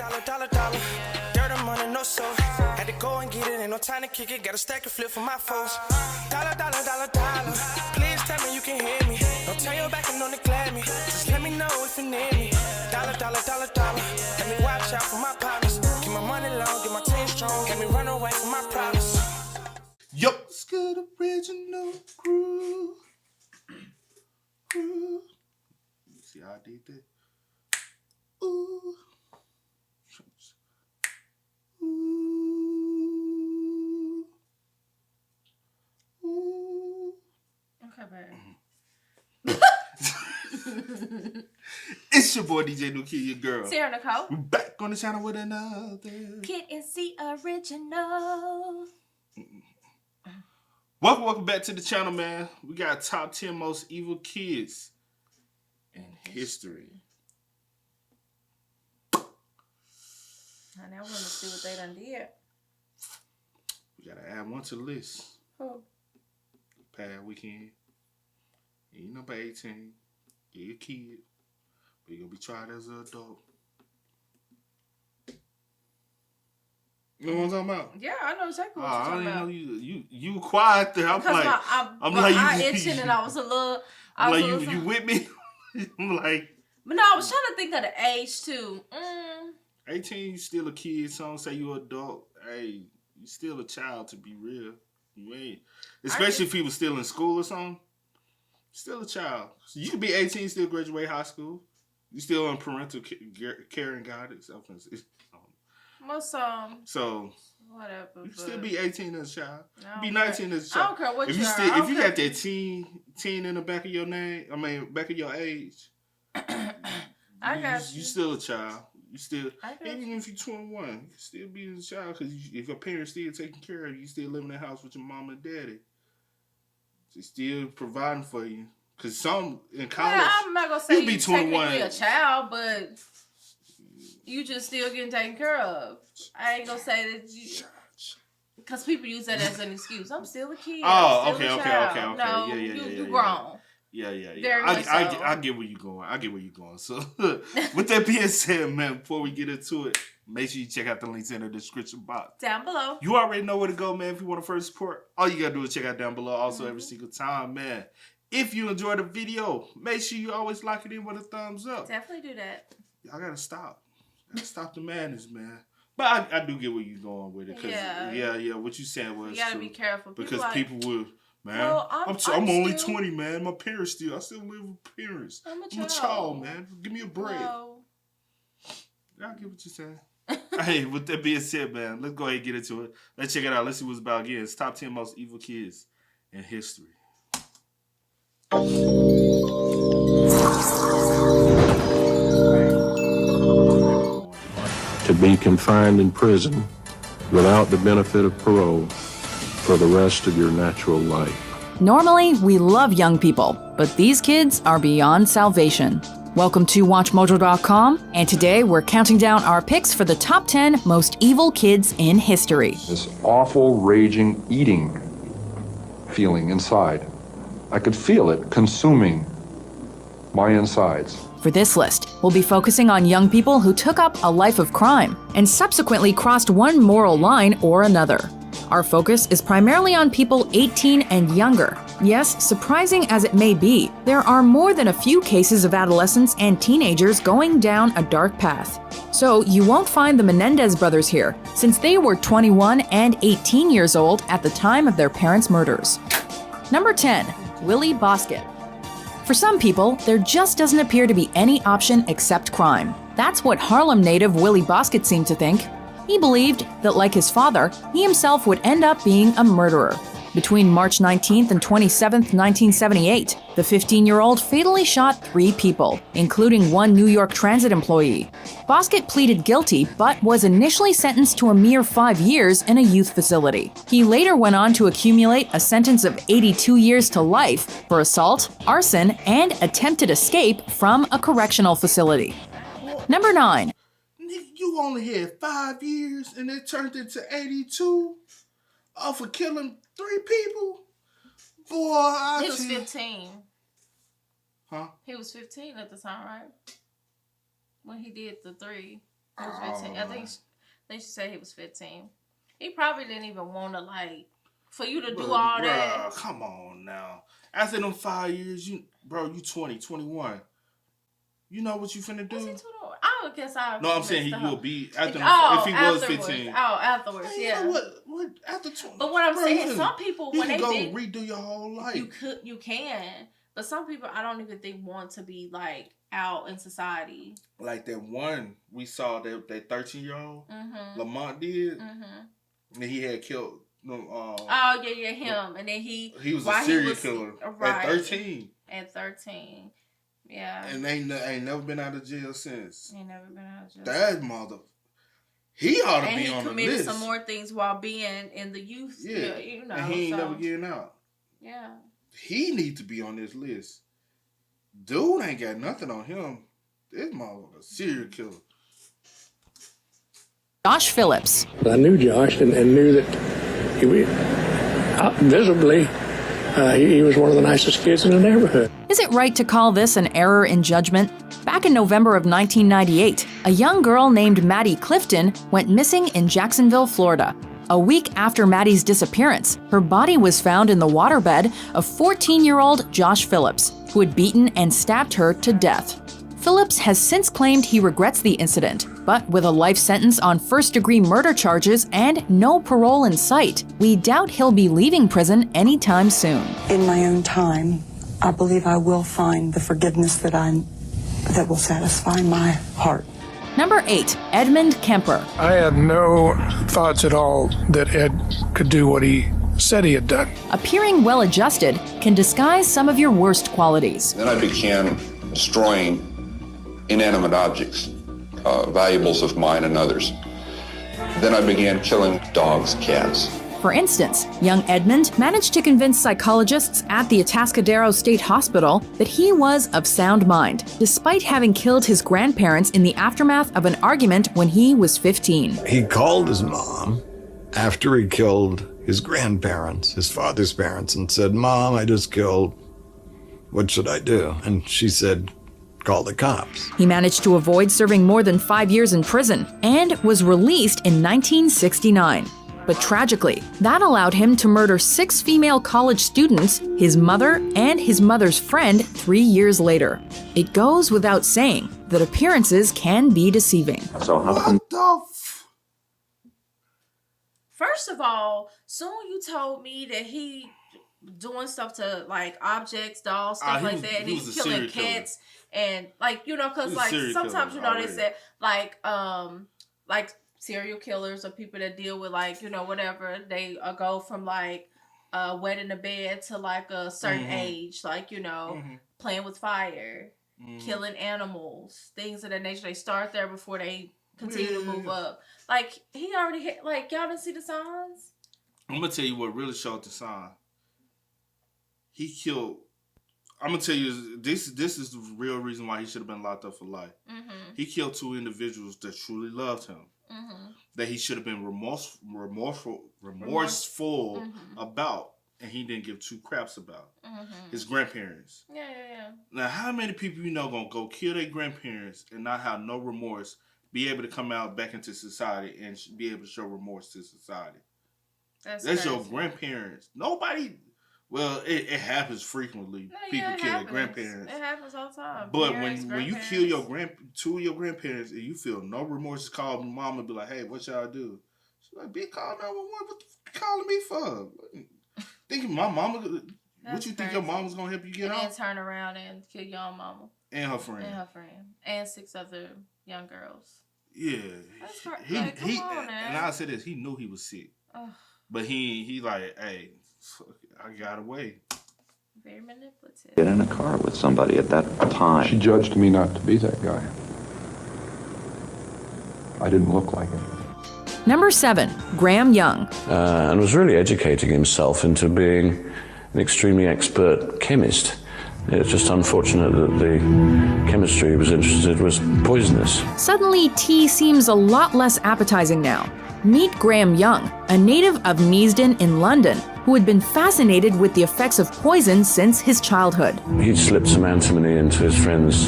dollar. Dirt and money, no soul. Had to go and get it, ain't no time to kick it. Got a stack of flip for my foes. Dollar. Please tell me you can hear me. Don't turn your back and don't neglect me. Just let me know if you need me. Dollar. Let me watch out for my partners. Keep my money long, get my team strong. Let me run away from my problems. Yup. It's good original crew. See how I did that? Ooh. Okay, babe. It's your boy DJ New Kid, your girl. Sarah Nicole. We're back on the channel with another Kid and C Original. Welcome back to the channel, man. We got top 10 most evil kids in history. Now we're gonna see what they done did. We gotta add one to the list. Who? Past weekend. You know, by 18. You're a kid. But you're gonna be tried as an adult. You know what I'm talking about? Yeah, I know exactly what you're talking about. I didn't know you quiet there. I'm like, I'm like, I itching and I was a little. You with me? I'm like. But no, I was trying to think of the age too. 18, you still a kid. Some say you an adult. Hey, you still a child to be real. You ain't. Especially if he was still in school or something. Still a child. So you could be 18, still graduate high school. You still on parental care and guidance. So whatever. You still be 18 as a child. You be 19 as a I child. don't care what if you are. If you got that teen in the back of your name, back of your age. You still a child. You still, even if you're 21, you still be a child because if your parents still taking care of you, you still live in the house with your mom and daddy. They still providing for you. Because some in college, I'm not gonna say you be 21. Technically a child, but you just still getting taken care of. I ain't gonna say that you, because people use that as an excuse. I'm still a kid. Oh, okay. No, you grown. Yeah. I get where you're going. So, with that being said, man, before we get into it, make sure you check out the links in the description box. Down below. You already know where to go, man. If you want to first support, all you got to do is check out down below. Also, every single time, man. If you enjoy the video, make sure you always lock it in with a thumbs up. Definitely do that. I got to stop. Stop the madness, man. But I do get where you're going with it. Yeah. What you saying was you got to be careful. Because people will... Man, well, I'm only 20, man. My parents I still live with parents. I'm a child, man. Give me a break. No. I get what you're saying. Hey, with that being said, man, let's go ahead and get into it. Let's check it out. Let's see what it's about again. It's top 10 most evil kids in history. To be confined in prison without the benefit of parole for the rest of your natural life. Normally, we love young people, but these kids are beyond salvation. Welcome to WatchMojo.com, and today we're counting down our picks for the top 10 most evil kids in history. This awful, raging, eating feeling inside. I could feel it consuming my insides. For this list, we'll be focusing on young people who took up a life of crime and subsequently crossed one moral line or another. Our focus is primarily on people 18 and younger. Yes, surprising as it may be, there are more than a few cases of adolescents and teenagers going down a dark path. So you won't find the Menendez brothers here, since they were 21 and 18 years old at the time of their parents' murders. Number 10. Willie Bosket. For some people, there just doesn't appear to be any option except crime. That's what Harlem native Willie Bosket seemed to think. He believed that, like his father, he himself would end up being a murderer. Between March 19th and 27th, 1978, the 15-year-old fatally shot 3 people, including one New York Transit employee. Bosket pleaded guilty, but was initially sentenced to a mere 5 years in a youth facility. He later went on to accumulate a sentence of 82 years to life for assault, arson, and attempted escape from a correctional facility. Number 9. You only had 5 years and it turned into 82 for killing 3 people? Boy, He was 15. Huh? He was 15 at the time, right? When he did the 3. He was 15. I think she said he was 15. He probably didn't even want to, like, for you to do all that. Come on now. After them 5 years, you 20, 21. You know what you finna do? Was he 21? I guess I. No, I'm saying you'll be after if he was 15. Afterwards, hey, yeah. You know what? After 20. But what I'm saying, some people when you they can go redo your whole life. You can, but some people I don't even think want to be like out in society. Like that one we saw that 13-year-old Lamont did, and he had killed. Him, and then he was a serial killer at 13. At 13. Yeah. And ain't never been out of jail since. Ain't never been out of jail. That mother. He ought to be on the list. And he committed some more things while being in the youth. Yeah. You know. And he ain't never getting out. Yeah. He need to be on this list. Dude ain't got nothing on him. This motherfucker a serial killer. Josh Phillips. I knew Josh and knew that visibly he was one of the nicest kids in the neighborhood. Is it right to call this an error in judgment? Back in November of 1998, a young girl named Maddie Clifton went missing in Jacksonville, Florida. A week after Maddie's disappearance, her body was found in the waterbed of 14-year-old Josh Phillips, who had beaten and stabbed her to death. Phillips has since claimed he regrets the incident, but with a life sentence on first-degree murder charges and no parole in sight, we doubt he'll be leaving prison anytime soon. In my own time, I believe I will find the forgiveness that will satisfy my heart. Number 8, Edmund Kemper. I had no thoughts at all that Ed could do what he said he had done. Appearing well-adjusted can disguise some of your worst qualities. Then I began destroying inanimate objects, valuables of mine and others. Then I began killing dogs, cats. For instance, young Edmund managed to convince psychologists at the Atascadero State Hospital that he was of sound mind, despite having killed his grandparents in the aftermath of an argument when he was 15. He called his mom after he killed his grandparents, his father's parents, and said, "Mom, I just killed. What should I do?" And she said, "Call the cops." He managed to avoid serving more than 5 years in prison and was released in 1969. But tragically, that allowed him to murder 6 female college students, his mother, and his mother's friend 3 years later. It goes without saying that appearances can be deceiving. So what the First of all, soon you told me that he doing stuff to like objects, dolls, stuff like that, and he's killing cats and like because like sometimes they said like serial killers or people that deal with like whatever they go from like wet in the bed to like a certain age, like playing with fire, killing animals, things of that nature. They start there before they continue to move up. Like he already hit, like y'all didn't see the signs. I'm gonna tell you what really showed the sign. He killed. I'm gonna tell you this is the real reason why he should have been locked up for life. He killed 2 individuals that truly loved him. That he should have been remorseful about, and he didn't give 2 craps about. His grandparents. Yeah. Now, how many people gonna go kill their grandparents and not have no remorse, be able to come out back into society and be able to show remorse to society? That's your grandparents. Nobody. Well, it happens frequently. People kill their grandparents. It happens all the time. But when you kill your 2 of your grandparents and you feel no remorse, call mom and be like, "Hey, what y'all do?" She's like, "Be call 911. What the f calling me for?" Thinking my mama. What you think your mama's gonna help you get out? And turn around and kill your own mama and her friend and 6 other young girls. Yeah, come on, and I said this. He knew he was sick, but he like, "Hey, I got away." Very manipulative. Get in a car with somebody at that time. She judged me not to be that guy. I didn't look like him. Number 7, Graham Young. And was really educating himself into being an extremely expert chemist. It's just unfortunate that the chemistry he was interested in was poisonous. Suddenly, tea seems a lot less appetizing now. Meet Graham Young, a native of Neasden in London, who had been fascinated with the effects of poison since his childhood. He'd slipped some antimony into his friend's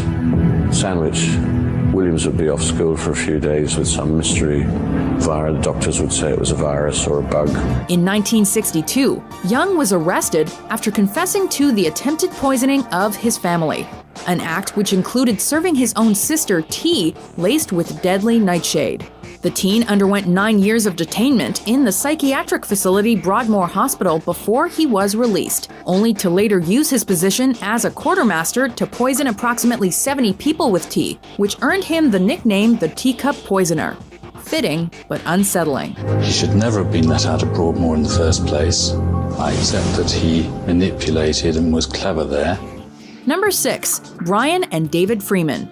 sandwich Williams would be off school for a few days with some mystery virus. The doctors would say it was a virus or a bug. In 1962, Young was arrested after confessing to the attempted poisoning of his family, an act which included serving his own sister tea laced with deadly nightshade. The teen underwent 9 years of detainment in the psychiatric facility Broadmoor Hospital before he was released, only to later use his position as a quartermaster to poison approximately 70 people with tea, which earned him the nickname the Teacup Poisoner. Fitting, but unsettling. He should never have been let out of Broadmoor in the first place. I accept that he manipulated and was clever there. Number 6. Brian and David Freeman.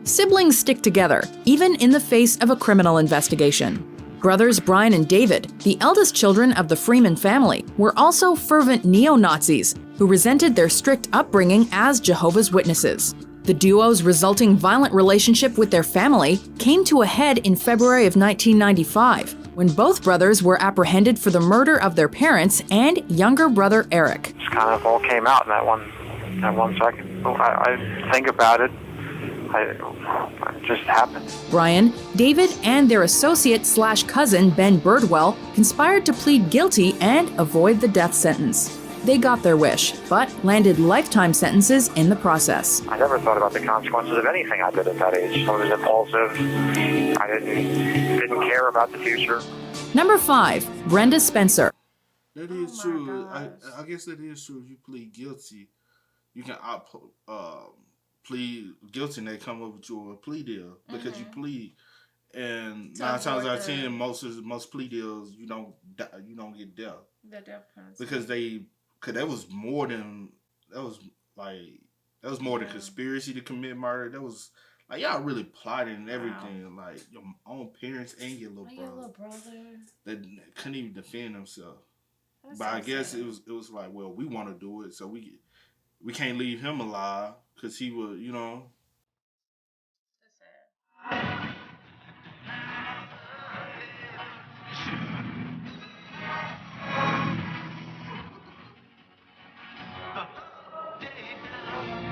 Siblings stick together, even in the face of a criminal investigation. Brothers Brian and David, the eldest children of the Freeman family, were also fervent neo-Nazis who resented their strict upbringing as Jehovah's Witnesses. The duo's resulting violent relationship with their family came to a head in February of 1995, when both brothers were apprehended for the murder of their parents and younger brother Eric. It kind of all came out in that one second. I think about it. It just happened. Brian, David, and their associate/cousin Ben Birdwell conspired to plead guilty and avoid the death sentence. They got their wish, but landed lifetime sentences in the process. I never thought about the consequences of anything I did at that age. I was impulsive. I didn't care about the future. Number 5. Brenda Spencer. That is true. I guess that is true. If you plead guilty, you can plead guilty and they come up with your plea deal because you plead. And 9 times out of 10, most plea deals you don't get death. The death penalty. Because that was more than conspiracy to commit murder. That was like y'all really plotting and everything. Like your own parents and your little brother. That couldn't even defend themselves. But I guess it was like, well, we want to do it, so we can't leave him alive because he was, That's sad.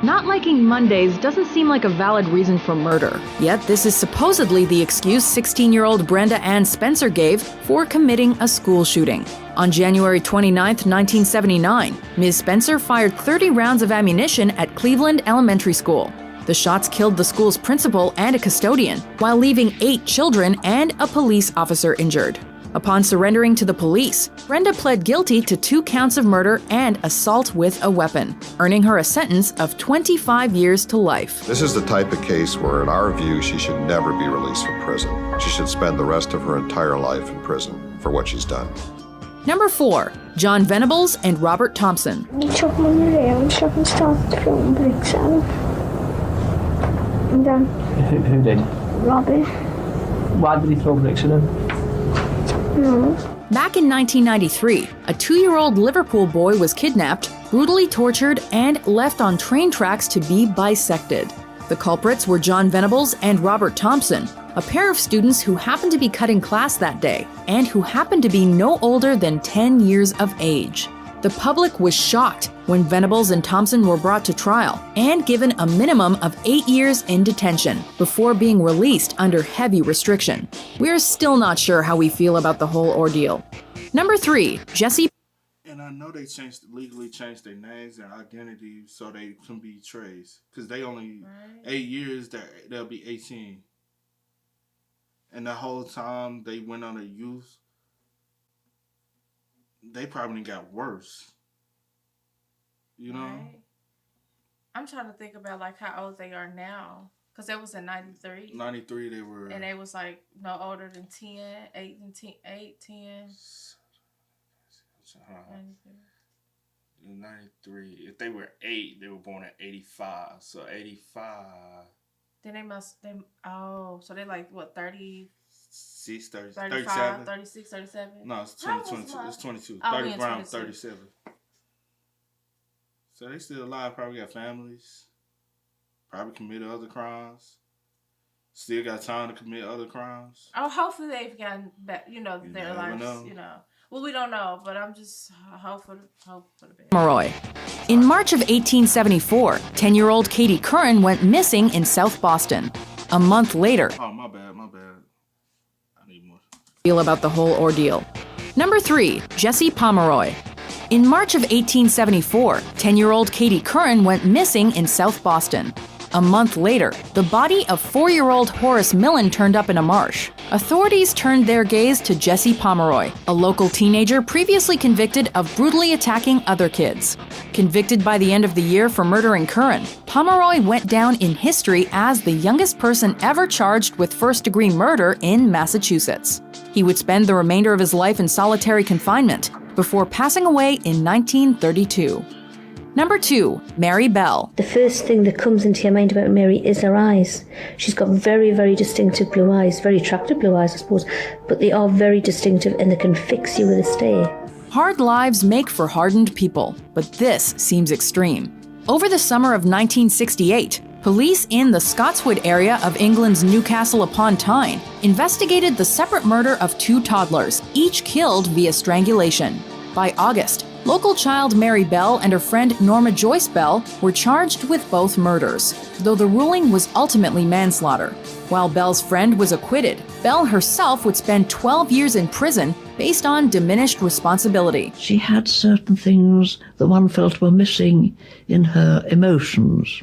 Not liking Mondays doesn't seem like a valid reason for murder. Yet this is supposedly the excuse 16-year-old Brenda Ann Spencer gave for committing a school shooting. On January 29, 1979, Ms. Spencer fired 30 rounds of ammunition at Cleveland Elementary School. The shots killed the school's principal and a custodian, while leaving 8 children and a police officer injured. Upon surrendering to the police, Brenda pled guilty to 2 counts of murder and assault with a weapon, earning her a sentence of 25 years to life. This is the type of case where, in our view, she should never be released from prison. She should spend the rest of her entire life in prison for what she's done. Number 4. John Venables and Robert Thompson. Who did? Robert. Why did he throw bricks at him? Back in 1993, a 2-year-old Liverpool boy was kidnapped, brutally tortured, and left on train tracks to be bisected. The culprits were John Venables and Robert Thompson, a pair of students who happened to be cutting class that day and who happened to be no older than 10 years of age. The public was shocked when Venables and Thompson were brought to trial and given a minimum of 8 years in detention before being released under heavy restriction. We're still not sure how we feel about the whole ordeal. Number 3, Jesse. And I know they legally changed their names and identities so they can be traced. Because they only 8 years, they'll be 18. And the whole time they went on a youth, they probably got worse. You know? Right. I'm trying to think about like how old they are now. Because that was in 93. 93 they were. And they was like no older than 10, 8, 10. In 93. If they were 8, they were born in 85. So 85. Then so they like what, 30? 6, 30, 35, 37? 36, 37? No, it's 22. It's 22. Oh, 30 yeah, around 22. 37. So they still alive, probably got families. Probably committed other crimes. Still got time to commit other crimes. Oh, hopefully they've gotten back, their lives, Well, we don't know, but I'm just hope for the best. Pomeroy. In March of 1874, 10-year-old Katie Curran went missing in South Boston. A month later, oh, my bad. I need more. Feel about the whole ordeal. Number 3, Jesse Pomeroy. In March of 1874, 10-year-old Katie Curran went missing in South Boston. A month later, the body of 4-year-old Horace Millen turned up in a marsh. Authorities turned their gaze to Jesse Pomeroy, a local teenager previously convicted of brutally attacking other kids. Convicted by the end of the year for murdering Curran, Pomeroy went down in history as the youngest person ever charged with first-degree murder in Massachusetts. He would spend the remainder of his life in solitary confinement before passing away in 1932. Number 2, Mary Bell. The first thing that comes into your mind about Mary is her eyes. She's got very, very distinctive blue eyes, very attractive blue eyes, I suppose, but they are very distinctive and they can fix you with a stare. Hard lives make for hardened people, but this seems extreme. Over the summer of 1968, police in the Scotswood area of England's Newcastle upon Tyne investigated the separate murder of 2 toddlers, each killed via strangulation. By August, local child Mary Bell and her friend Norma Joyce Bell were charged with both murders, though the ruling was ultimately manslaughter. While Bell's friend was acquitted, Bell herself would spend 12 years in prison based on diminished responsibility. She had certain things that one felt were missing in her emotions.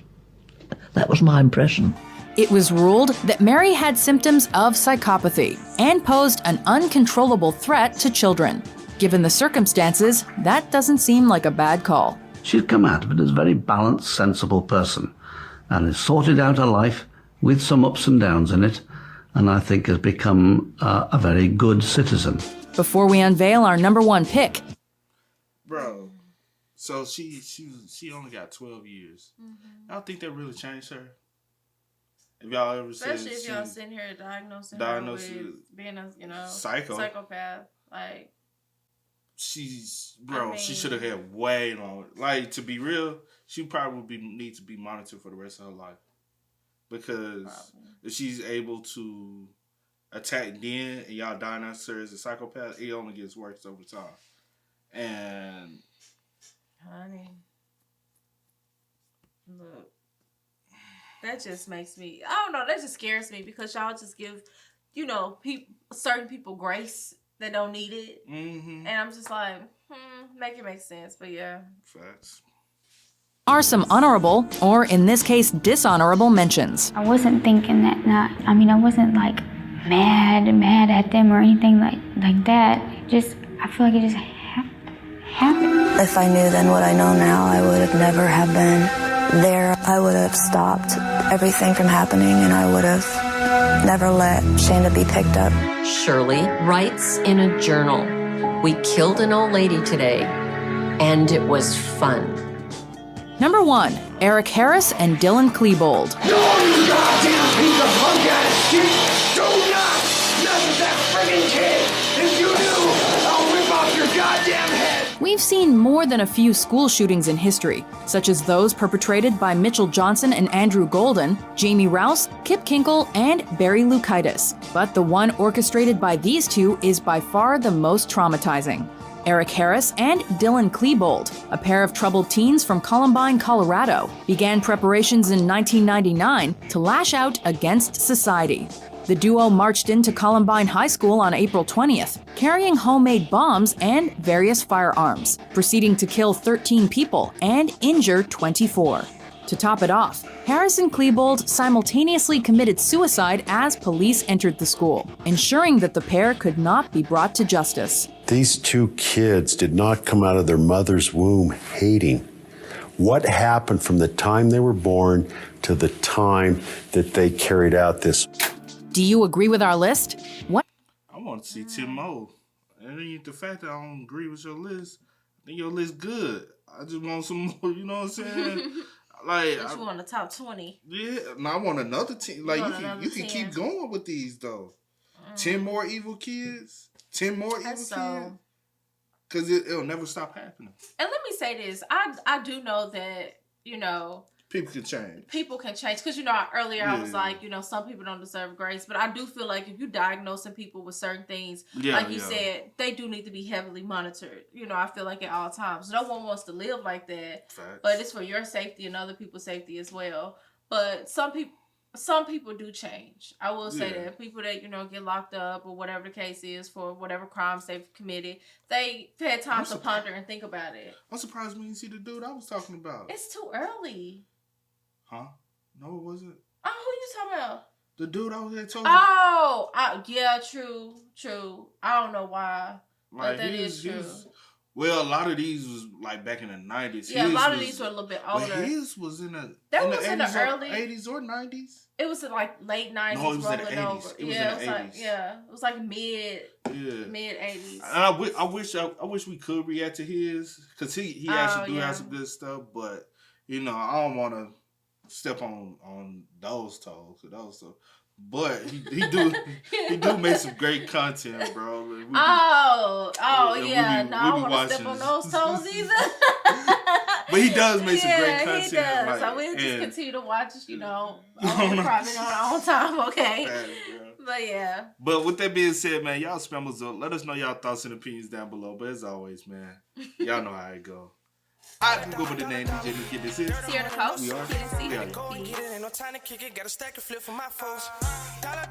That was my impression. It was ruled that Mary had symptoms of psychopathy and posed an uncontrollable threat to children. Given the circumstances, that doesn't seem like a bad call. She'd come out of it as a very balanced, sensible person and has sorted out her life with some ups and downs in it, and I think has become a very good citizen. Before we unveil our number 1 pick. Bro, so she only got 12 years. I don't think that really changed her. If y'all ever said, especially if y'all sitting here diagnosing her with being a psychopath, like. She should have had way longer. Like, to be real, she probably need to be monitored for the rest of her life. Because if she's able to attack then and y'all diagnose her as a psychopath, it only gets worse over time. And honey, look, that just makes me, I don't know, that just scares me because y'all just give, certain people grace that don't need it. Mm-hmm. And I'm just like, make it make sense. But yeah. Facts. Are some honorable, or in this case, dishonorable mentions. I wasn't thinking that I wasn't like mad at them or anything like that. I feel like it just happened. If I knew then what I know now, I would have never have been there. I would have stopped everything from happening, and I would have never let Shanda be picked up. Shirley writes in a journal, "We killed an old lady today, and it was fun." Number 1, Eric Harris and Dylan Klebold. No, you goddamn piece of punk-ass shit! Do not mess with that friggin' kid! If you do, I'll rip off your goddamn head! We've seen more than a few school shootings in history, such as those perpetrated by Mitchell Johnson and Andrew Golden, Jamie Rouse, Kip Kinkle, and Barry Lukaitis. But the one orchestrated by these 2 is by far the most traumatizing. Eric Harris and Dylan Klebold, a pair of troubled teens from Columbine, Colorado, began preparations in 1999 to lash out against society. The duo marched into Columbine High School on April 20th, carrying homemade bombs and various firearms, proceeding to kill 13 people and injure 24. To top it off, Harris and Klebold simultaneously committed suicide as police entered the school, ensuring that the pair could not be brought to justice. These 2 kids did not come out of their mother's womb hating. What happened from the time they were born to the time that they carried out this? Do you agree with our list? What? I want to see 10 more. And ain't the fact that I don't agree with your list. I think your list good. I just want some more, you know what I'm saying? Like, but you want the top 20. Yeah, and I want another 10. Like, you can keep going with these, though. 10 more evil kids? 10 more evil kids? Because it'll never stop happening. And let me say this. I do know that, People can change. People can change. Because, earlier I was like, some people don't deserve grace. But I do feel like if you're diagnosing people with certain things, like you said, they do need to be heavily monitored. I feel like at all times. No one wants to live like that. Facts. But it's for your safety and other people's safety as well. But some people do change. I will say that. People that, get locked up or whatever the case is for whatever crimes they've committed, they've had time to ponder and think about it. I'm surprised we didn't see the dude I was talking about. It's too early. Huh? No, it wasn't. Oh, who you talking about? The dude I was there talking yeah, true. I don't know why, but that is true. Well, a lot of these was like back in the 90s. Yeah, a lot of these were a little bit older. But his was in the in the early 80s or 90s. It was in like late 90s. No, it was in the 80s. Over. It was in the 80s. It was like mid 80s. And I wish we could react to his, because he actually do have some good stuff, but I don't want to step on those toes or those stuff. But he do make some great content, bro. I don't want to step on those toes either. But he does make some great content. He does. Like, so we'll just continue to watch, probably on our own time, okay? But yeah. But with that being said, man, y'all spam us up. Let us know y'all thoughts and opinions down below. But as always, man, y'all know how it go. I can go with the name DJ to get this in. Sierra the Coast. We are. We are. Ain't no time to kick it. Got a stack of flip for my folks. Dollar.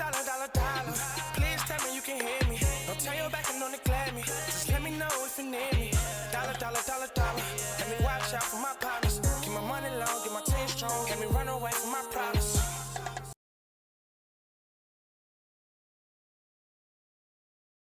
Please tell me you can hear me. Don't turn your back and don't neglect me. Just let me know if you need me. Dollar. Let me watch out for my partners. Keep my money low, get my team strong. Let me run away from my problems.